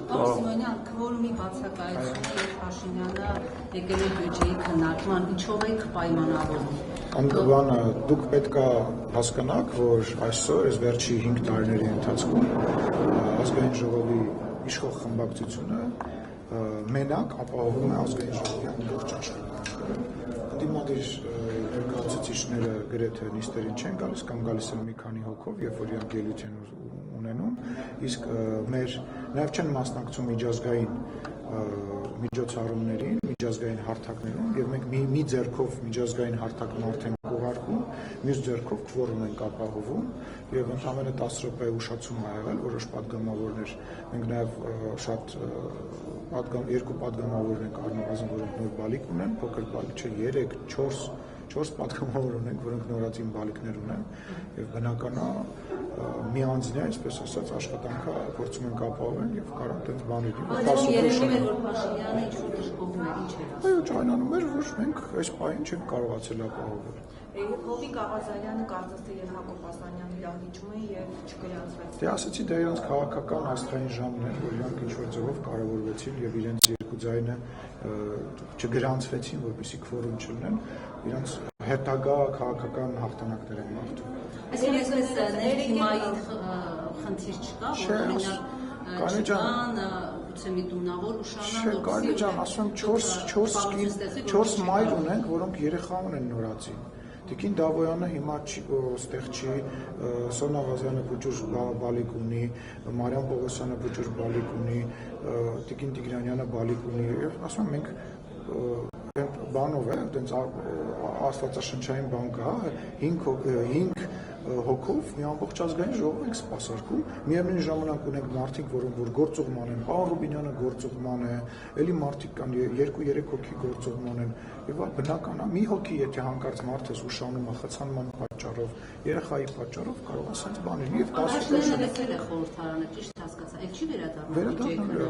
Սիմոնյան, քվորումի բացակայությունը եւ Փաշինյանը եկել է բյուջեի քննարկման, ինչով եք պայմանավորվում։ Անդրանը դուք պետք է հասկանաք, որ այսօր այս վերջի 5 տարիների ընթացքում ազգային ժողովի իշխող խմբակցությունը մենակ ապահովում է ազգային ժողովի ամբողջ աշխատանքը։ Դիմադիր ներկայացուցիչները գրեթե նիստերին չեն գալիս կամ գալիս են մի քանի հոգով, երբ որ իրանք ելույթ են ունենում, իսկ նաև չեն մասնակցում միջազգային միջոցառումներին, միջազգային հարթակներում, եւ մենք մի ձեռքով միջազգային հարթակն արդեն ուղարկում, մյուս ձեռքով քվորում ենք ապահովում, եւ ընդամենը 10 րոպե ուշացում ա եղել որոշ պատգամավորներ, մենք նաև շատ երկու պատգամավորներ ենք առնվազն, որոնք նոր բալիկ ունեն, փոքր բալիկ չէ, 3-4 պատգամավոր ունենք, որոնք նորածին բալիկներ ունեն, եւ բնական է մի անձնի, այսպես ասած, աշխատանքը փորձում ենք ապահովել եւ կարող այդպես բաներ լինի։ Երևում է, որ Փաշինյանը ինչ-որ դժգոհում է, ինչ է։ Այո, ճանանում էր, որ մենք այս պահին չենք կարողացել ապահովել։ Հովիկ Աղազարյանը կարծես թե եւ Հակոբ Ասանյանը դահլիճում են եւ չգրանցվեց։ Դե ասեցի, դա իրանց քաղաքական աստղային ժամն էր, որ իրանք ինչ-որ ձևով կարևորվեցին եւ իրենց երկու ձայնը չգրանցվեցին, որպեսզի քվորում չլինեն, իրանց հետագա քաղաքական հաղթանակներ են մաղթում։ Այսպես ներքիմայի խնդիր չկա, որ օրինակ գուցե մի տունավոր ուշանան, Կարելի ջան, ասում եմ 4 մայր ունենք, որոնք երեխա ունեն նորածին։ Տիկին Դավոյանը հիմա ստեղ չի, Սոնա Ղազյանը բուջուր բալիկ ունի, Մարիամ Պողոսյանը բուջուր բալիկ ունի, Տիկին Տիգրանյանը բալիկ ունի, եւ ասում եմ մենք բանով է, այդպես աստվածաշնչային բան կա, 5 հոգով մի ամբողջ ազգային ժողով ենք սպասարկում, միևնույն ժամանակ ունենք մարդիկ, որ գործուղման են, պարոն Ռուբինյանը գործուղման է, էլի մարդիկ կան 2-3 հոգի գործուղման են, եւ բնական է, մի հոգի եթե հանկարծ մարդ ես ուշանում է խցանման պատճառով, երեխայի պատճառով կարող է ասենց բաներ, եւ 10 եկել է խորհրդարանը, ճիշտ հասկացա, այդ չի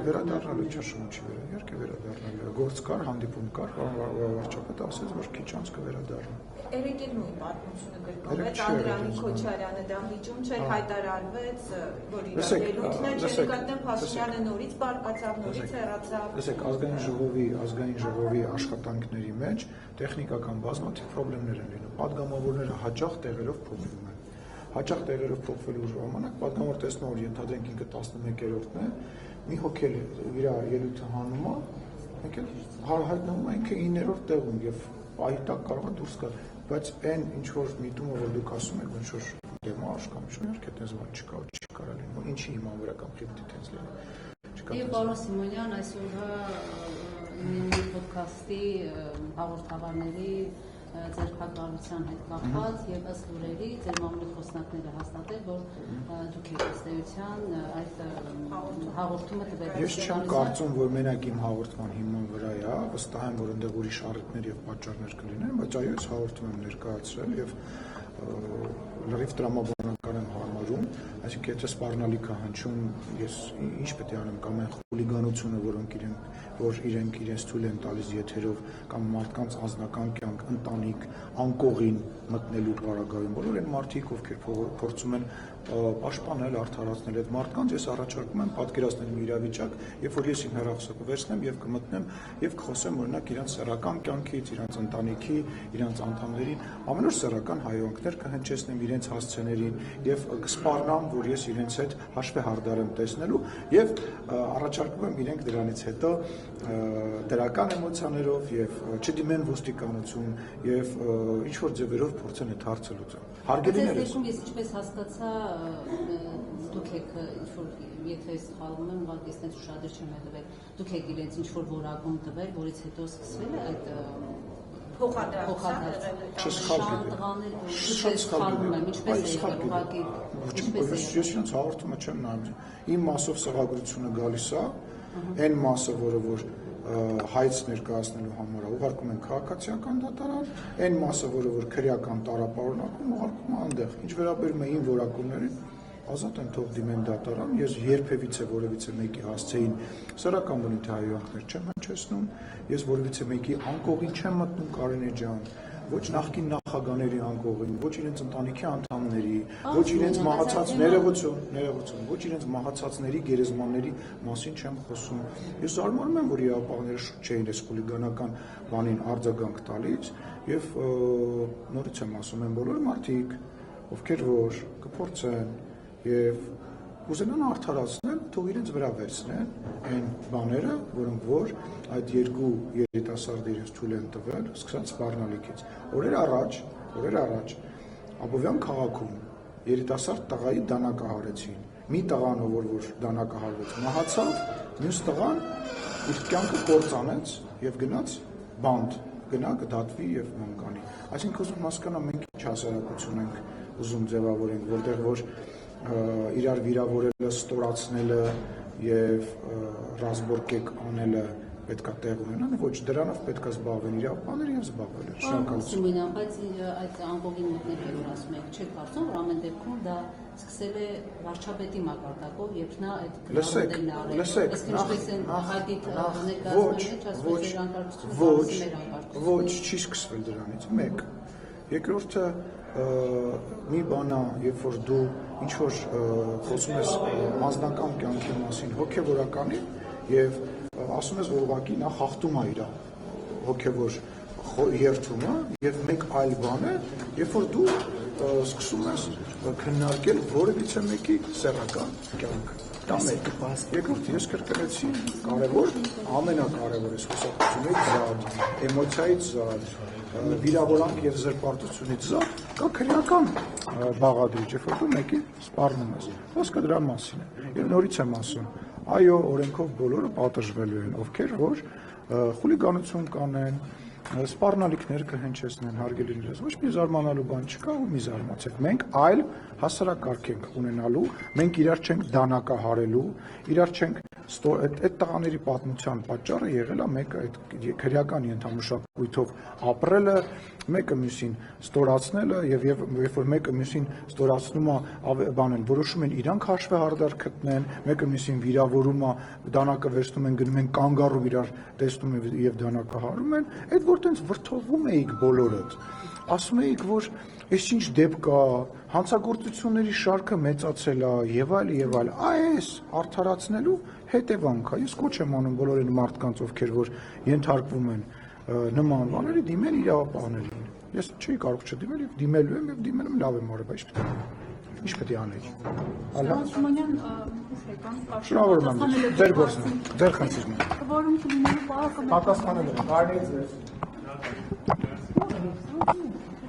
վերադառնալու ճաշում չի իհարկե վերադառնալու, գործ կար, հանդիպում կար, վարչապետը ասեց, որ քիչ անց կվերադառնա։ Երեք էլ նույն պատմությունը գրկվեց, Անդրանիկ Քոչարյանը դահլիճում չէր, հայտարարվեց, որ իր ելույթն է, չնկատեմ Փաշինյանը նորից բարկացավ, նորից հեռացավ։ Տեսեք, ազգային ժողովի աշխատանքների մեջ տեխնիկական բազմաթիվ խնդիրներ են լինում։ Պատգամավորները հաճախ տեղերով փոխվում են։ Հաճախ տեղերով փոխվելու ժամանակ պատգամավոր տեսնում որ ենթադրենք ինքը 11-րդն է, մի հոգել իր ելույթը հանում է, մենք էլ հայտնվում ենք 9-րդ տեղում եւ այդտեղ կարող է դուրս գալ, բայց այն ինչ որ միտումը որ դուք ասում եք, ինչ որ դեմարշ կամ ինչ որ այդպես բան չկա, չի կարա լինի, ինչի հիման վրա կամ խիպտի տենց լինի։ Եվ պարոն Սիմոնյան, այսօրվա մի ոդքասթի հաղորդավարների ձերբակալության հետ կապված եւ ըստ լուրերի ձեր մամուլի խոսնակները հաստատել, որ դուք եք ըստ էության այդ հաղորդումը տվել։ Ես չեմ կարծում, որ մենակ իմ հաղորդման հիման վրա է, վստահ եմ, որ այնտեղ ուրիշ առիթներ եւ պատճառներ կլինեն, բայց այո, ես հաղորդում եմ ներկայացրել եւ լրիվ տրամաբանական եմ հարմարում, այսինքն եթե սպառնալիք է հնչում, ես ինչ պետք է անեմ, կամ այն խուլիգանությունը, որ իրենք իրենց թույլ են տալիս եթերով կամ մարդկանց անձնական կյանք, ընտանիք, անկողին մտնելու պարագայում, բոլոր այն մարդիկ, ովքեր փորձում են պաշտպանել, արդարացնել այդ մարդկանց, ես առաջարկում եմ պատկերացնել մի իրավիճակ, երբ որ ես իմ հեռախոսը կվերցնեմ եւ կմտնեմ եւ կխոսեմ օրինակ իրանց սեռական կյանքից, իրանց ընտանիքի, իրանց անդամներին, ամենուր սեռական հայհոյանքներ կհնչեցնեմ իրենց հասցեներին եւ կսպառնամ, որ ես իրենց հետ հաշվի հարդար եմ տեսնելու եւ առաջարկում եմ իրենք դրանից հետո դրական էմոցիաներով եւ չդիմեն ոստիկանություն եւ ինչ որ ձևերով փորձեն այդ հարցը լուծել։ Հարգելիներ ես ինչպես հասկացա դուք եք ինչ որ եթե սխալվում եմ ուղղակի այդպես ուշադիր չեմ եղել դուք եք իրենց ինչ որ որակում տվել որից հետո սկսվել է այդ Ես ինձ հաղորդումը չեմ նայում։ Իմ մասով սղագրությունը գալիս է, այն մասը, որը որ հայց ներկայացնելու համար է, ուղարկում են քաղաքացիական դատարան, այն մասը, որը որ քրեական տարապարունակում, ուղարկում է այնտեղ։ Ինչ վերաբերում է իմ որակումներին, ազատ են թող դիմեն դատարան, ես երբևիցե որևիցե մեկի հասցեին սեռական բնույթի հայհոյանքներ չեմ հնչեցնում, ես որևիցե մեկի անկողին չեմ մտնում Կարինե ջան, ոչ նախկին նախագաների անկողին, ոչ իրենց ընտանիքի անդամների, ոչ իրենց մահացած ներողություն, ոչ իրենց մահացածների, գերեզմանների մասին չեմ խոսում։ Ես զարմանում եմ, որ իրավապահները շուտ չէին այս խուլիգանական բանին արձագանք տալիս եւ նորից եմ ասում, են բոլոր մարդիկ, ովքեր որ կփորձեն եւ ուզենան արդարացնել, թող իրենց վրա վերցնեն այն բաները, որոնք որ այդ երկու երիտասարդը իրենց թույլ են տվել, սկսած սպառնալիքից։ Օրեր առաջ Աբովյան քաղաքում երիտասարդ տղայի դանակահարեցին։ Մի տղան, որ դանակահարվեց, մահացավ, մյուս տղան իր կյանքը կործանեց եւ գնաց բանդ, գնա կդատվի եւ մանկանի։ Այսինքն ուզում հասկանամ մենք ինչ հասարակություն ենք ուզում ձևավորենք, որտեղ որ իրար վիրավորելը, ստորացնելը եւ ռազմորկեք անելը պետքա տեղ ունենան, ոչ դրանով պետքա զբաղվեն իրավաբանները եւ զբաղվել են։ Շնորհակալություն։ Բայց այդ ամբողջի մոտներ որ ասում եք, չեք կարծում, որ ամեն դեպքում դա սկսել է վարչապետի մակարդակով, երբ նա այդ մոդելն է արել։ Ոչ, չի սկսվել դրանից։ Մեկ։ Երկրորդը մի բան է, երբ որ դու ինչ որ խոսում ես անձնական կյանքի մասին, հոգեվորականի եւ ասում ես, որ ուղղակի նա խախտում է իր հոգեվոր երթումը եւ մեկ այլ բան է, երբ որ դու սկսում ես քննարկել որևիցե մեկի սեռական կյանքը։ Դա մեկ։ Երկրորդ, ես կրկնեցի, կարևոր, ամենակարևոր է խոսակցությունից զատ, էմոցիայից զատ, վիրավորանք եւ զրպարտությունից զատ, կա քրեական բաղադրիչ, երբ որ դու մեկին սպառնում ես։ Խոսքը դրա մասին է։ Եվ նորից եմ ասում, այո, օրենքով բոլորը պատժվելու են, ովքեր որ խուլիգանություն կանեն, սպառնալիքներ կհնչեցնեն, հարգելիներս, ոչ մի զարմանալու բան չկա ու մի զարմացեք։ Մենք այլ հասարակարգ ենք ունենալու, մենք իրար չենք դանակահարելու, իրար չենք այդ տղաների պատմության պատճառը եղել է մեկը այդ քրեական ենթամշակույթով ապրելը, մեկը մյուսին ստորացնելը եւ երբ որ մեկը մյուսին ստորացնում է բանեն, որոշում են իրանք հաշվեհարդար գտնեն, մեկը մյուսին վիրավորում է, դանակը վերցնում են, գնում են կանգառու իրար տեսնում են եւ դանակահարում են, այդ որ տենց վրթովվում էիք բոլորդ, ասում էիք, որ այս ինչ դեպք կա, հանցագործությունների շարքը մեծացել է եւ այլ, այս արդարացնելու հետևանք է։ Ես կոչ եմ անում բոլոր այն մարդկանց, ովքեր որ ենթարկվում են նման բաների, դիմել իրավապահներին։ Ես չի կարող չդիմել եւ դիմելու եմ եւ դիմել եմ լավ եմ արել, բայց ինչ պետք է անել։ Սումանյան, շնորհավորում եմ, ձեր գործն է, ձեր խնդիրն է։ Որում չլինելու պահը պատասխանել եմ, կարելի է ձեր։